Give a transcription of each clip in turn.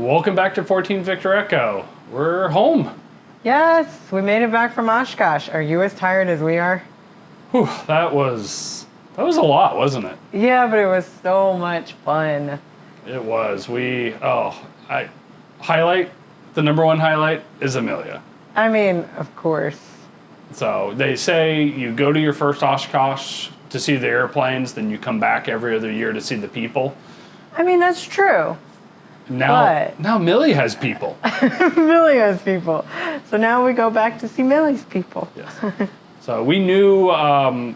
welcome back to 14 Victor Echo. We're home. Yes, we made it back from Oshkosh. Are you as tired as we are? Whew, that was a lot, wasn't it? Yeah, but it was so much fun. It was. The number one highlight is Amelia. I mean, of course. So they say you go to your first Oshkosh to see the airplanes, then you come back every other year to see the people. I mean, that's true. Now Millie has people. Millie has people. So now we go back to see Millie's people. Yes. So we knew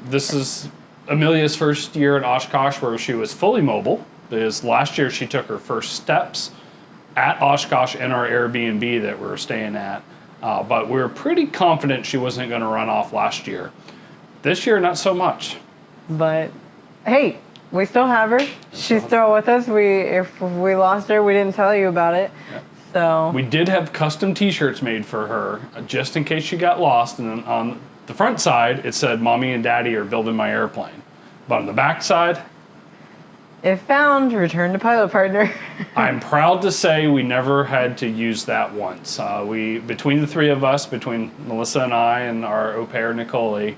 this is Amelia's first year at Oshkosh where she was fully mobile. Because last year she took her first steps at Oshkosh in our Airbnb that we were staying at. But we were pretty confident she wasn't going to run off last year. This year, not so much. But hey, we still have her. She's still with us. If we lost her, we didn't tell you about it. Yeah. So we did have custom T-shirts made for her just in case she got lost. And then on the front side, it said, "Mommy and Daddy are building my airplane." But on the back side, if found, return to pilot partner. I'm proud to say we never had to use that once. Between the three of us, between Melissa and I and our au pair, Nicole,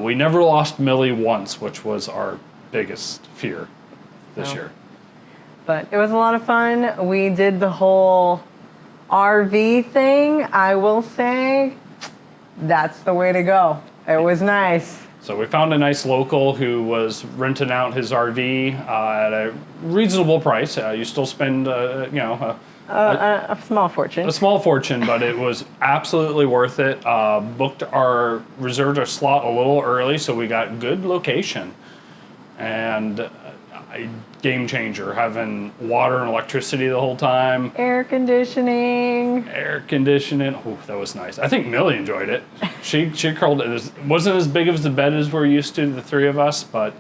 we never lost Millie once, which was our biggest fear this year. But it was a lot of fun. We did the whole RV thing. I will say that's the way to go. It was nice. So we found a nice local who was renting out his RV at a reasonable price. You still spend, a small fortune. A small fortune, but it was absolutely worth it. Reserved our slot a little early, so we got good location. And a game changer, having water and electricity the whole time. Air conditioning. Oh, that was nice. I think Millie enjoyed it. She curled it. It wasn't as big of the bed as we're used to, the three of us, but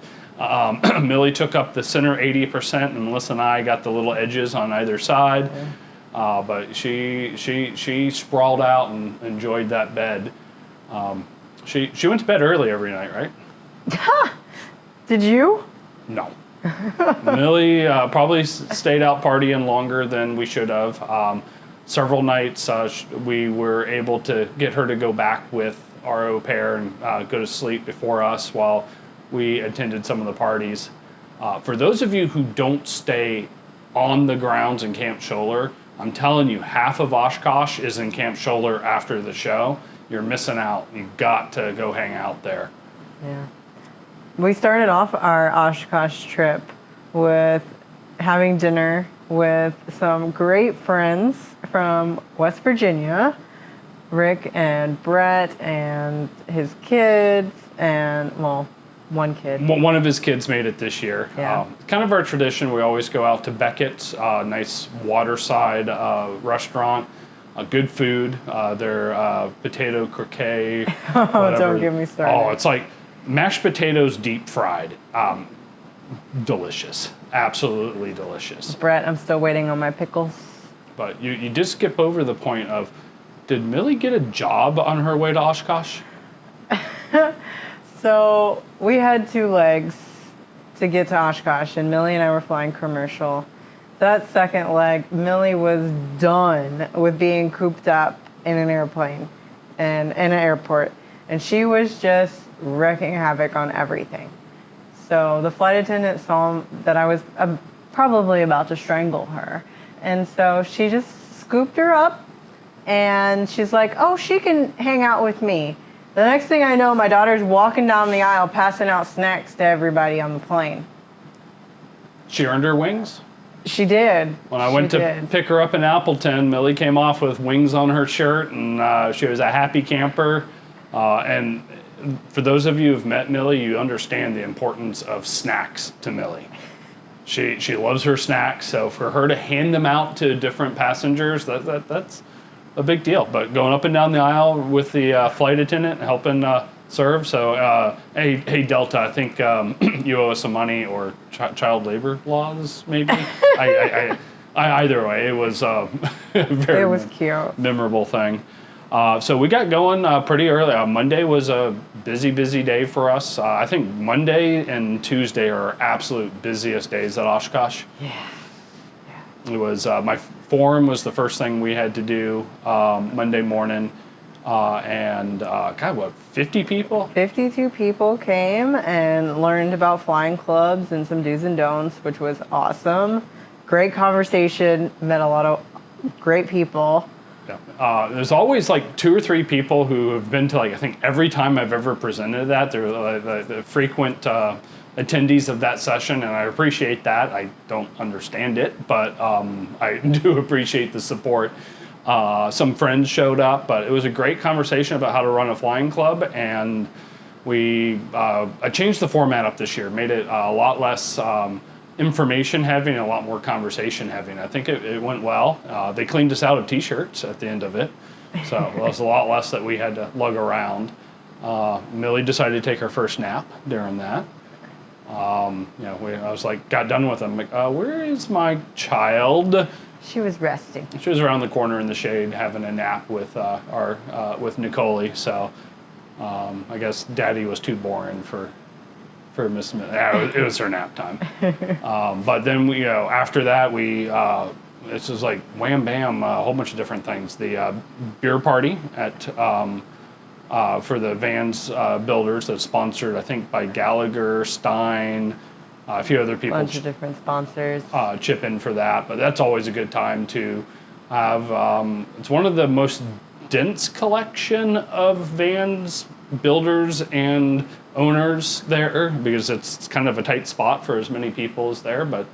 Millie took up the center 80%, and Melissa and I got the little edges on either side. Okay. But she sprawled out and enjoyed that bed. She went to bed early every night, right? Did you? No. Millie probably stayed out partying longer than we should have. Several nights we were able to get her to go back with our au pair and go to sleep before us while we attended some of the parties. For those of you who don't stay on the grounds in Camp Scholler, I'm telling you, half of Oshkosh is in Camp Scholler after the show. You're missing out. You got to go hang out there. Yeah. We started off our Oshkosh trip with having dinner with some great friends from West Virginia, Rick and Brett and his kids, and, one kid. One of his kids made it this year. Yeah. Kind of our tradition, we always go out to Beckett's, nice waterside restaurant. Good food, their potato croquet. Don't get me started. Oh, it's like mashed potatoes deep fried. Delicious. Absolutely delicious. Brett, I'm still waiting on my pickles. But you did skip over the point of, did Millie get a job on her way to Oshkosh? So we had 2 legs to get to Oshkosh, and Millie and I were flying commercial. That second leg, Millie was done with being cooped up in an airplane and in an airport. And she was just wreaking havoc on everything. So the flight attendant saw that I was probably about to strangle her. And so she just scooped her up, and she's like, "Oh, she can hang out with me." The next thing I know, my daughter's walking down the aisle passing out snacks to everybody on the plane. She earned her wings? She did. When I went to pick her up in Appleton, Millie came off with wings on her shirt, and she was a happy camper. And for those of you who've met Millie, you understand the importance of snacks to Millie. She loves her snacks, so for her to hand them out to different passengers, that's a big deal. But going up and down the aisle with the flight attendant helping serve. So, hey Delta, I think you owe us some money, or child labor laws, maybe. Either way, it was a very cute, memorable thing. So we got going pretty early. Monday was a busy day for us. I think Monday and Tuesday are our absolute busiest days at Oshkosh. Yeah. It was my forum was the first thing we had to do Monday morning, and God, what 50 people? 52 people came and learned about flying clubs and some do's and don'ts, which was awesome. Great conversation, met a lot of great people. Yeah. There's always like 2 or 3 people who have been to, like, I think every time I've ever presented that. They're the frequent attendees of that session, and I appreciate that. I don't understand it, but I do appreciate the support. Some friends showed up, but it was a great conversation about how to run a flying club, and I changed the format up this year, made it a lot less information heavy and a lot more conversation heavy, and I think it went well. They cleaned us out of t-shirts at the end of it, so it was a lot less that we had to lug around. Millie decided to take her first nap during that. I was like, got done with them, like, where is my child? She was resting. She was around the corner in the shade having a nap with with Nicole, so I guess Daddy was too boring for Miss Smith. It was her nap time. But then after that this was like wham bam, a whole bunch of different things. The beer party at for the Vans builders that's sponsored, I think, by Gallagher, Stein, a few other people. Bunch of different sponsors. Chip in for that, but that's always a good time to have. It's one of the most dense collection of Vans builders and owners there, because it's kind of a tight spot for as many people as there, but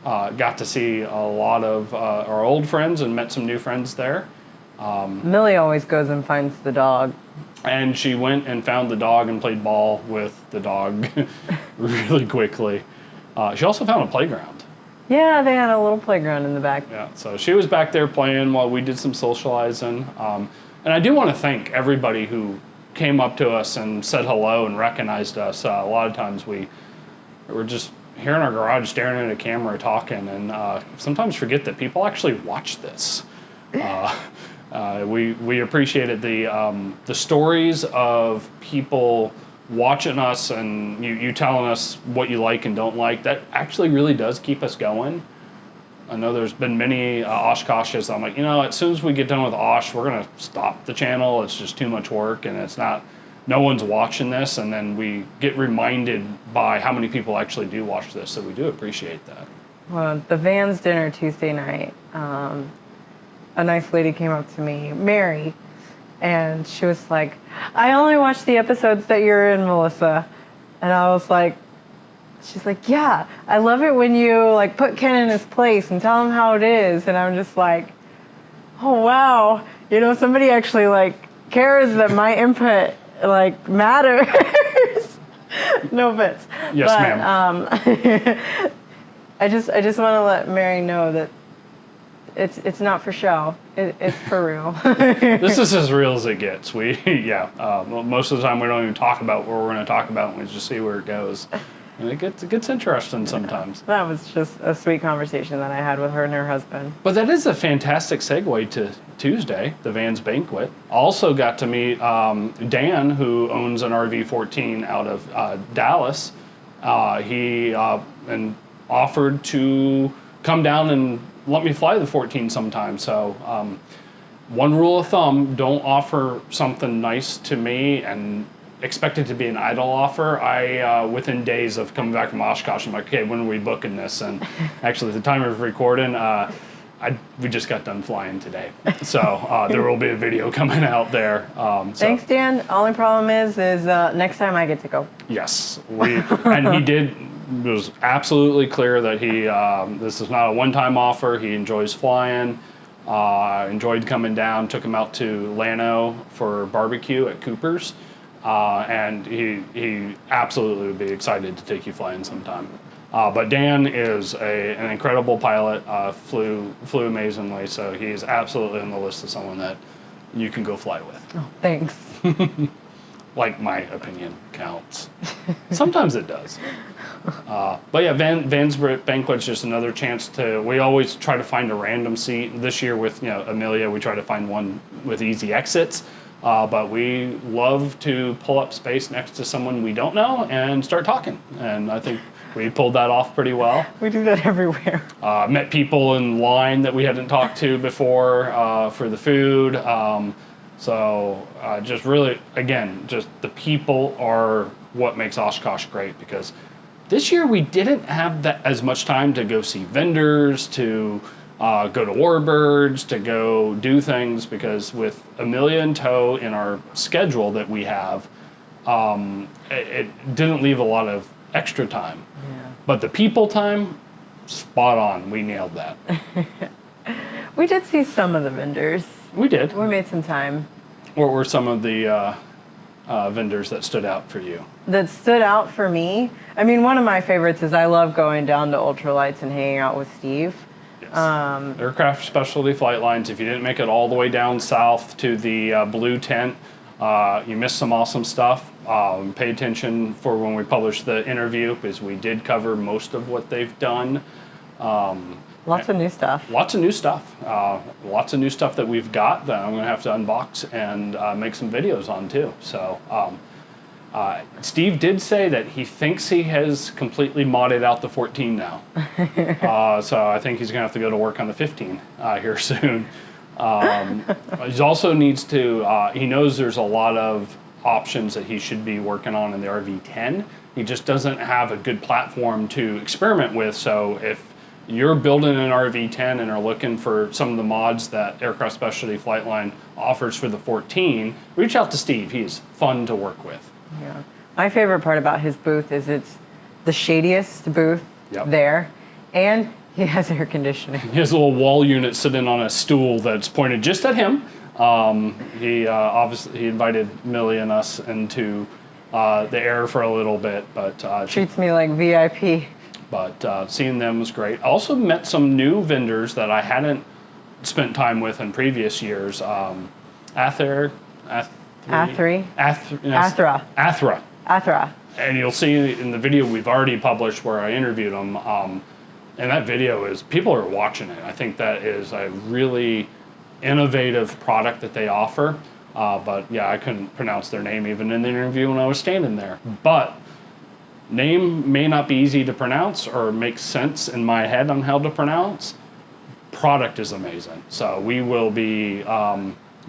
got to see a lot of our old friends and met some new friends there. Millie always goes and finds the dog. And she went and found the dog and played ball with the dog really quickly. She also found a playground. Yeah, they had a little playground in the back. Yeah, so she was back there playing while we did some socializing. And I do want to thank everybody who came up to us and said hello and recognized us. A lot of times we were just here in our garage staring at a camera talking, and sometimes forget that people actually watch this. We appreciated the stories of people watching us and you telling us what you like and don't like. That actually really does keep us going. I know there's been many Oshkoshes. I'm like, as soon as we get done with Osh, we're going to stop the channel. It's just too much work, and no one's watching this. And then we get reminded by how many people actually do watch this, so we do appreciate that. Well, the Vans dinner Tuesday night, a nice lady came up to me, Mary, and she was like, I only watch the episodes that you're in, Melissa. And I was like, she's like, yeah, I love it when you like put Ken in his place and tell him how it is. And I'm just like, oh, wow. Somebody actually like cares that my input like matters. No offense. Yes, ma'am. I just want to let Mary know that it's not for show. It's for real. This is as real as it gets. Most of the time we don't even talk about what we're going to talk about, and we just see where it goes. And it gets interesting sometimes. That was just a sweet conversation that I had with her and her husband. But that is a fantastic segue to Tuesday, the Vans Banquet. Also got to meet Dan, who owns an RV14 out of Dallas. He and offered to come down and let me fly the 14 sometime. So one rule of thumb, don't offer something nice to me and expect it to be an idle offer. I within days of coming back from Oshkosh, I'm like, okay, when are we booking this? And actually, at the time of recording, we just got done flying today, so there will be a video coming out there. Thanks, Dan. Only problem is next time I get to go. Yes, and he was absolutely clear that this is not a one-time offer. He enjoys flying. Enjoyed coming down. Took him out to Llano for barbecue at Cooper's. And he absolutely would be excited to take you flying sometime. But Dan is an incredible pilot, flew amazingly, so he's absolutely on the list of someone that you can go fly with. Oh, thanks. Like my opinion counts. Sometimes it does. But yeah, Vans Banquet's just another chance we always try to find a random seat. This year with Amelia, we try to find one with easy exits. But we love to pull up space next to someone we don't know and start talking. And I think We pulled that off pretty well. We do that everywhere. Met people in line that we hadn't talked to before for the food. Just really, again, just the people are what makes Oshkosh great, because this year we didn't have that as much time to go see vendors, to go to Warbirds, to go do things, because with Amelia in tow in our schedule that we have, it didn't leave a lot of extra time. Yeah. But the people time, spot on. We nailed that. We did see some of the vendors. We did. We made some time. What were some of the vendors that stood out for you? That stood out for me? I mean, one of my favorites is I love going down to Ultralights and hanging out with Steve. Yes. Aircraft Specialty Flight Lines. If you didn't make it all the way down south to the blue tent, you missed some awesome stuff. Pay attention for when we publish the interview, because we did cover most of what they've done. Lots of new stuff. Lots of new stuff. Lots of new stuff that we've got that I'm going to have to unbox and make some videos on too. So Steve did say that he thinks he has completely modded out the 14 now. So I think he's going to have to go to work on the 15 here soon. He also needs to, he knows there's a lot of options that he should be working on in the RV10. He just doesn't have a good platform to experiment with. So if you're building an RV10 and are looking for some of the mods that Aircraft Specialty Flight Line offers for the 14, reach out to Steve. He's fun to work with. Yeah. My favorite part about his booth is it's the shadiest booth there, and he has air conditioning. He has a little wall unit sitting on a stool that's pointed just at him. He obviously he invited Millie and us into the air for a little bit, but treats me like VIP. But seeing them was great. I also met some new vendors that I hadn't spent time with in previous years. Athra. And you'll see in the video we've already published where I interviewed them. And that video is, people are watching it. I think that is a really innovative product that they offer. But yeah, I couldn't pronounce their name even in the interview when I was standing there. But name may not be easy to pronounce or make sense in my head on how to pronounce. Product is amazing. So we will be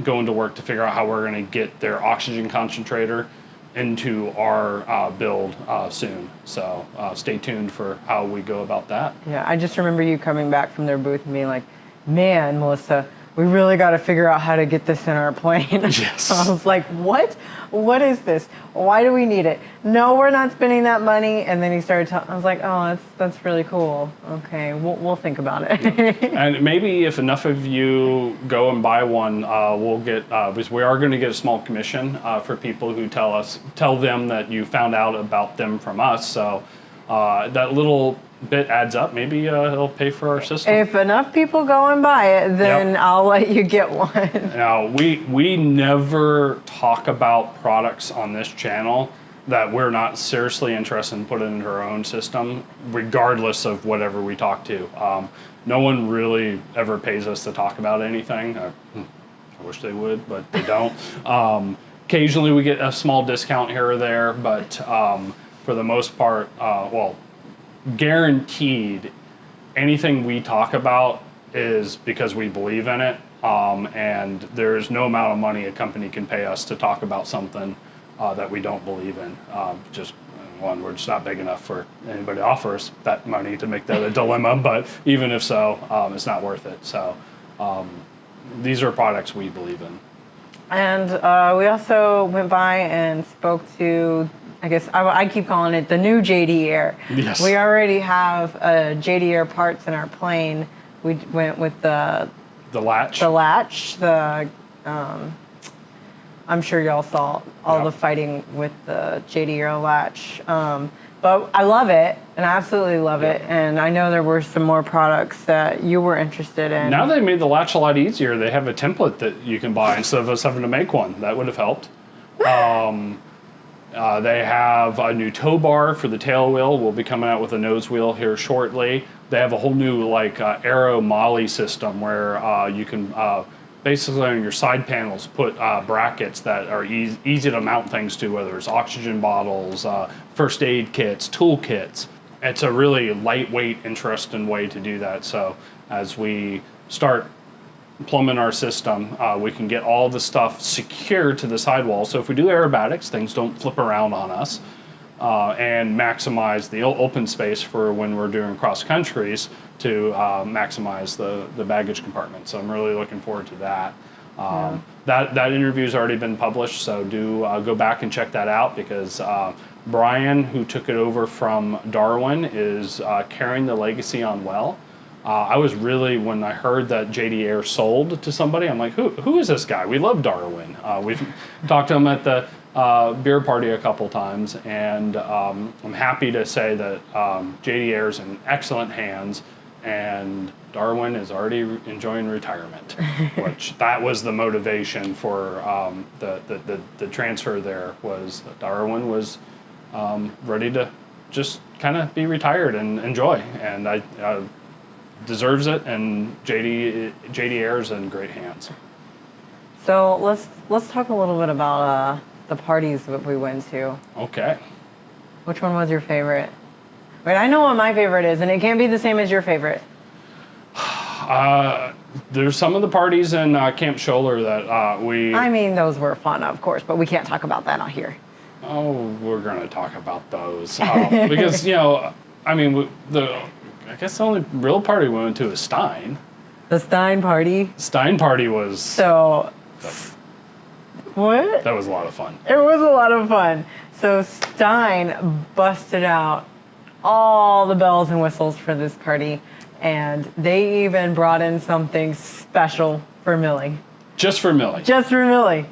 going to work to figure out how we're going to get their oxygen concentrator into our build soon. So stay tuned for how we go about that. Yeah, I just remember you coming back from their booth and being like, man, Melissa, we really got to figure out how to get this in our plane. Yes. I was like, what? What is this? Why do we need it? No, we're not spending that money. And then he started talking. I was like, oh, that's really cool. Okay, we'll think about it. And maybe if enough of you go and buy one, we'll get, because we are going to get a small commission for people who tell them that you found out about them from us. So that little bit adds up. Maybe it'll pay for our system. If enough people go and buy it, then I'll let you get one. Now, we never talk about products on this channel that we're not seriously interested in putting into our own system, regardless of whatever we talk to. No one really ever pays us to talk about anything. I wish they would, but they don't. Occasionally we get a small discount here or there, but for the most part, guaranteed anything we talk about is because we believe in it, and there's no amount of money a company can pay us to talk about something that we don't believe in. We're just not big enough for anybody to offer us that money to make that a dilemma, but even if so, it's not worth it. So these are products we believe in. And we also went by and spoke to, I guess I keep calling it the new JD Air. Yes. We already have JD Air parts in our plane. We went with the latch. I'm sure y'all saw all the fighting with the JD Air latch. But I love it, and I absolutely love it. And I know there were some more products that you were interested in. Now they made the latch a lot easier. They have a template that you can buy instead of us having to make one. That would have helped. They have a new tow bar for the tail wheel. We'll be coming out with a nose wheel here shortly. They have a whole new aero molly system where you can basically on your side panels put brackets that are easy to mount things to, whether it's oxygen bottles, first aid kits, tool kits. it's a really lightweight, interesting way to do that. So as we start plumbing our system, we can get all the stuff secured to the sidewall. So if we do aerobatics, things don't flip around on us, and maximize the open space for when we're doing cross countries to maximize the baggage compartment. So I'm really looking forward to that. That interview's already been published, so do go back and check that out, because Brian, who took it over from Darwin, is carrying the legacy on well. I was really, when I heard that JD Air sold to somebody, I'm like, who is this guy? We love Darwin. We've talked to him at the beer party a couple times, and I'm happy to say that JD Air's in excellent hands, and Darwin is already enjoying retirement, which that was the motivation for the transfer there, was that Darwin was ready to just kind of be retired and enjoy, and I deserves it, and JD Air's in great hands. So let's talk a little bit about the parties that we went to. Okay. Which one was your favorite? Wait, I know what my favorite is, and it can't be the same as your favorite. There's some of the parties in Camp Scholler that we... I mean, those were fun, of course, but we can't talk about that out here. Oh, we're going to talk about those. Because, I mean, I guess the only real party we went to is Stein. The Stein party? Stein party was... So... What? That was a lot of fun. It was a lot of fun. So Stein busted out all the bells and whistles for this party, and they even brought in something special for Millie. Just for Millie. Just for Millie.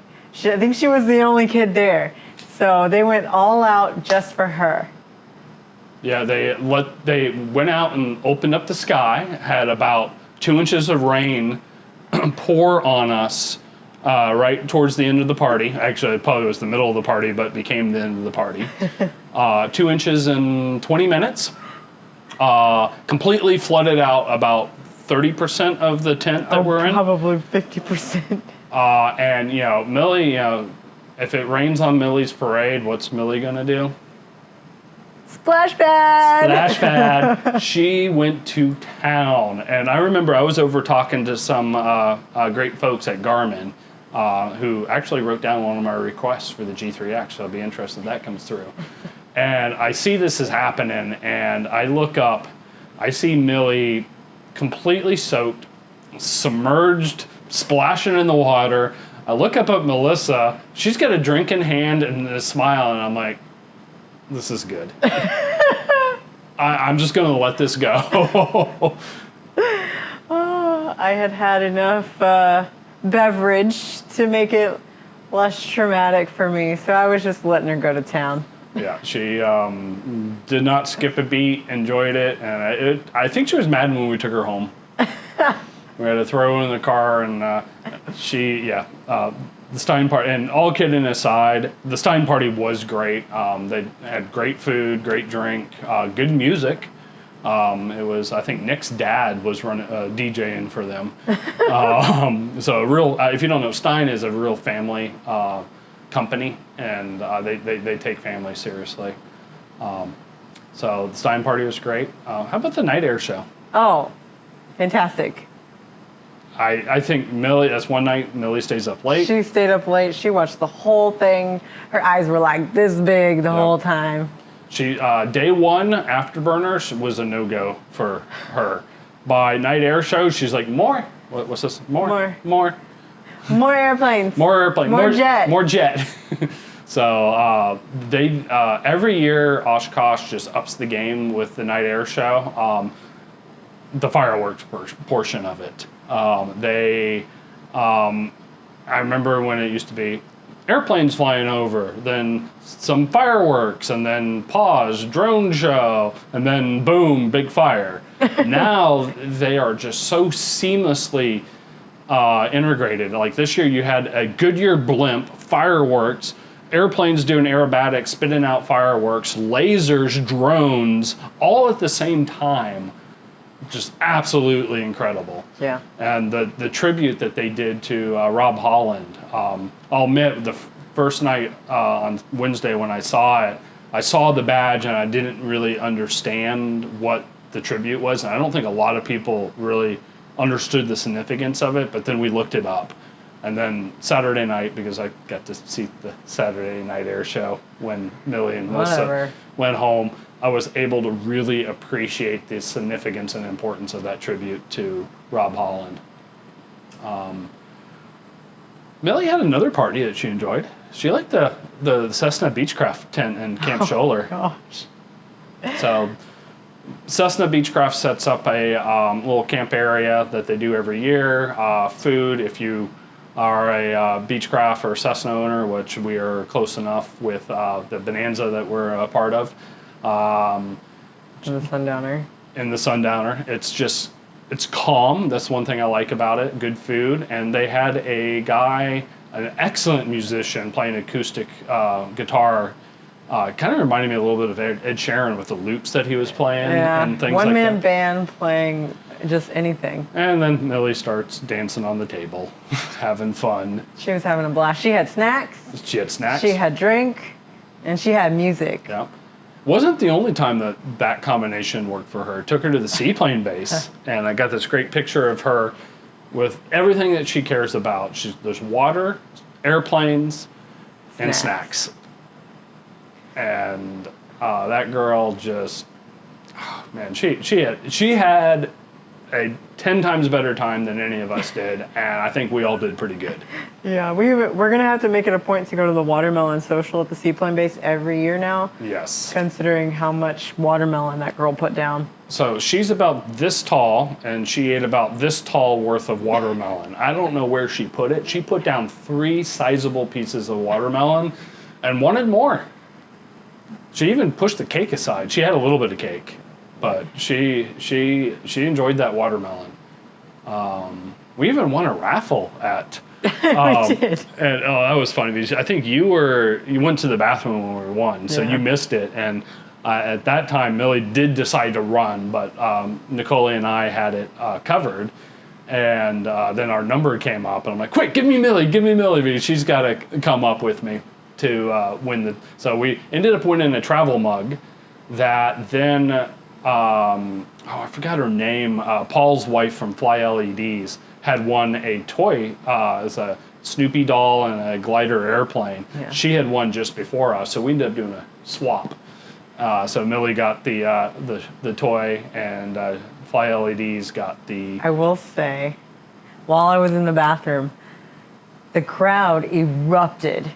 I think she was the only kid there. So they went all out just for her. Yeah, they went out and opened up the sky, had about 2 inches of rain pour on us right towards the end of the party. Actually, it probably was the middle of the party, but became the end of the party. 2 inches in 20 minutes. Completely flooded out about 30% of the tent that we're in. Probably 50%. And, Millie, if it rains on Millie's parade, what's Millie going to do? Splash pad! Splash pad. She went to town. And I remember I was over talking to some great folks at Garmin who actually wrote down one of my requests for the G3X, so I'll be interested if that comes through. And I see this is happening, and I look up, I see Millie completely soaked, submerged, splashing in the water. I look up at Melissa, she's got a drink in hand and a smile, and I'm like, this is good. I'm just going to let this go. I had enough beverage to make it less traumatic for me, so I was just letting her go to town. Yeah, she did not skip a beat, enjoyed it, and I think she was mad when we took her home. We had to throw her in the car, and the Stein party, and all kidding aside, the Stein party was great. They had great food, great drink, good music. It was, I think Nick's dad was running DJing for them. So a real, if you don't know, Stein is a real family company, and they take family seriously. So the Stein party was great. How about the night air show? Oh, fantastic. I think Millie, that's one night Millie stays up late. She stayed up late. She watched the whole thing. Her eyes were like this big the whole time. She day one afterburners was a no-go for her. By night air show, she's like, more. What's this? More airplanes. More jet. So they every year Oshkosh just ups the game with the night air show. The fireworks portion of it. I remember when it used to be airplanes flying over, then some fireworks, and then pause, drone show, and then boom, big fire. Now they are just so seamlessly integrated. Like this year you had a Goodyear blimp, fireworks, airplanes doing aerobatics, spitting out fireworks, lasers, drones, all at the same time. Just absolutely incredible. Yeah. And the tribute that they did to Rob Holland, I'll admit the first night on Wednesday when I saw it, I saw the badge and I didn't really understand what the tribute was. And I don't think a lot of people really understood the significance of it, but then we looked it up. And then Saturday night, because I got to see the Saturday night air show when Millie and Melissa went home, I was able to really appreciate the significance and importance of that tribute to Rob Holland. Millie had another party that she enjoyed. She liked the Cessna Beechcraft tent in Camp Scholler. Gosh. So Cessna Beechcraft sets up a little camp area that they do every year. Food, if you are a Beechcraft or Cessna owner, which we are close enough with the Bonanza that we're a part of. In the Sundowner. In the Sundowner. It's calm. That's one thing I like about it. Good food. And they had a guy, an excellent musician, playing acoustic guitar. Kind of reminded me a little bit of Ed Sheeran with the loops that he was playing and things like that. One-man band playing just anything. And then Millie starts dancing on the table, having fun. She was having a blast. She had snacks. She had snacks. She had drink. And she had music. Yeah. Wasn't the only time that combination worked for her. Took her to the seaplane base, and I got this great picture of her with everything that she cares about. There's water, airplanes, and snacks. And that girl just, oh, man, she had a 10 times better time than any of us did, and I think we all did pretty good. Yeah, we're going to have to make it a point to go to the watermelon social at the seaplane base every year now. Yes. Considering how much watermelon that girl put down. So she's about this tall, and she ate about this tall worth of watermelon. I don't know where she put it. She put down 3 sizable pieces of watermelon and wanted more. She even pushed the cake aside. She had a little bit of cake, but she enjoyed that watermelon. We even won a raffle at. We did. And that was funny because I think you went to the bathroom when we won, so you missed it. And at that time, Millie did decide to run, but Nicole and I had it covered. And then our number came up, and I'm like, "Quick, give me Millie, because she's got to come up with me to win the." So we ended up winning a travel mug that then. I forgot her name. Paul's wife from Fly LEDs had won a toy as a Snoopy doll and a glider airplane. Yeah. She had won just before us, so we ended up doing a swap. So Millie got the toy, and Fly LEDs got the. I will say, while I was in the bathroom, the crowd erupted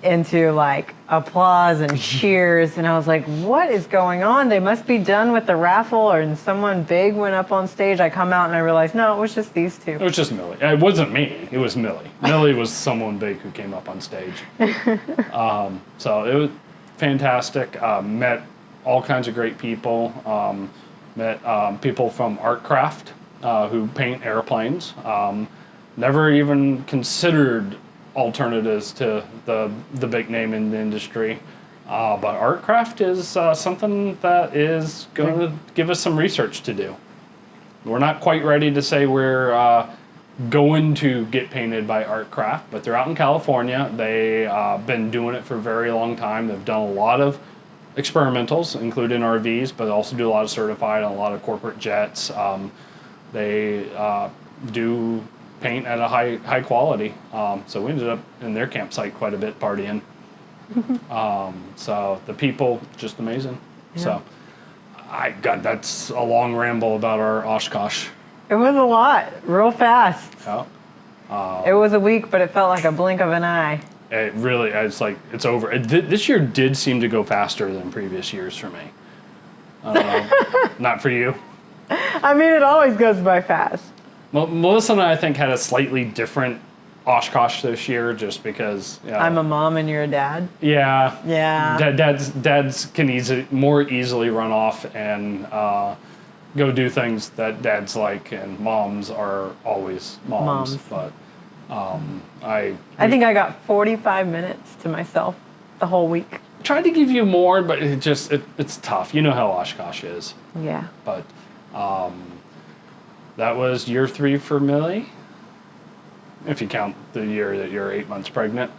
into like applause and cheers, and I was like, what is going on? They must be done with the raffle, or someone big went up on stage. I come out and I realized, no, it was just these two. It was just Millie. It wasn't me. It was Millie. Millie was someone big who came up on stage. So it was fantastic. Met all kinds of great people. Met people from Artcraft who paint airplanes. Never even considered alternatives to the big name in the industry, but Artcraft is something that is going to give us some research to do. We're not quite ready to say we're going to get painted by Artcraft, but they're out in California. They've been doing it for a very long time. They've done a lot of experimentals, including RVs, but also do a lot of certified and a lot of corporate jets. They do paint at a high quality. So we ended up in their campsite quite a bit partying. So the people, just amazing. Yeah. So that's a long ramble about our Oshkosh. It was a lot, real fast. Yeah. It was a week, but it felt like a blink of an eye. It really, it's like, it's over. This year did seem to go faster than previous years for me. Not for you. I mean, it always goes by fast. Well, Melissa and I think, had a slightly different Oshkosh this year, just because. I'm a mom and you're a dad. Yeah. Yeah. Dads can more easily run off and go do things that dads like, and moms are always moms. But I think I got 45 minutes to myself the whole week. Tried to give you more, but it's tough. You know how Oshkosh is. Yeah. But that was year 3 for Millie, if you count the year that you're 8 months pregnant.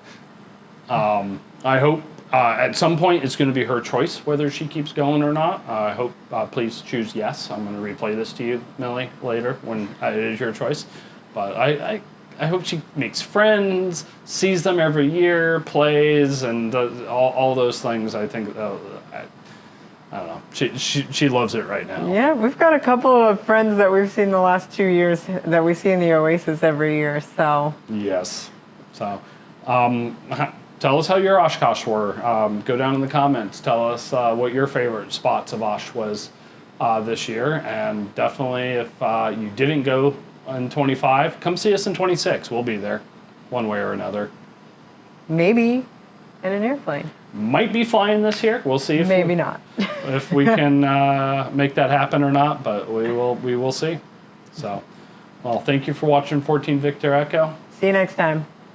I hope At some point, it's going to be her choice whether she keeps going or not. I hope, please choose yes. I'm going to replay this to you, Millie, later when it is your choice. But I hope she makes friends, sees them every year, plays, and does all those things. I think, I don't know. She loves it right now. Yeah, we've got a couple of friends that we've seen the last 2 years that we see in the Oasis every year. So Yes. So, tell us how your Oshkosh were. Go down in the comments. Tell us what your favorite spots of Osh was this year. And definitely, if you didn't go in 25, come see us in 26. We'll be there, one way or another. maybe in an airplane. Might be flying this year. We'll see if Maybe not. if we can make that happen or not. But we will see. So, well, thank you for watching 14 Victor Echo. See you next time.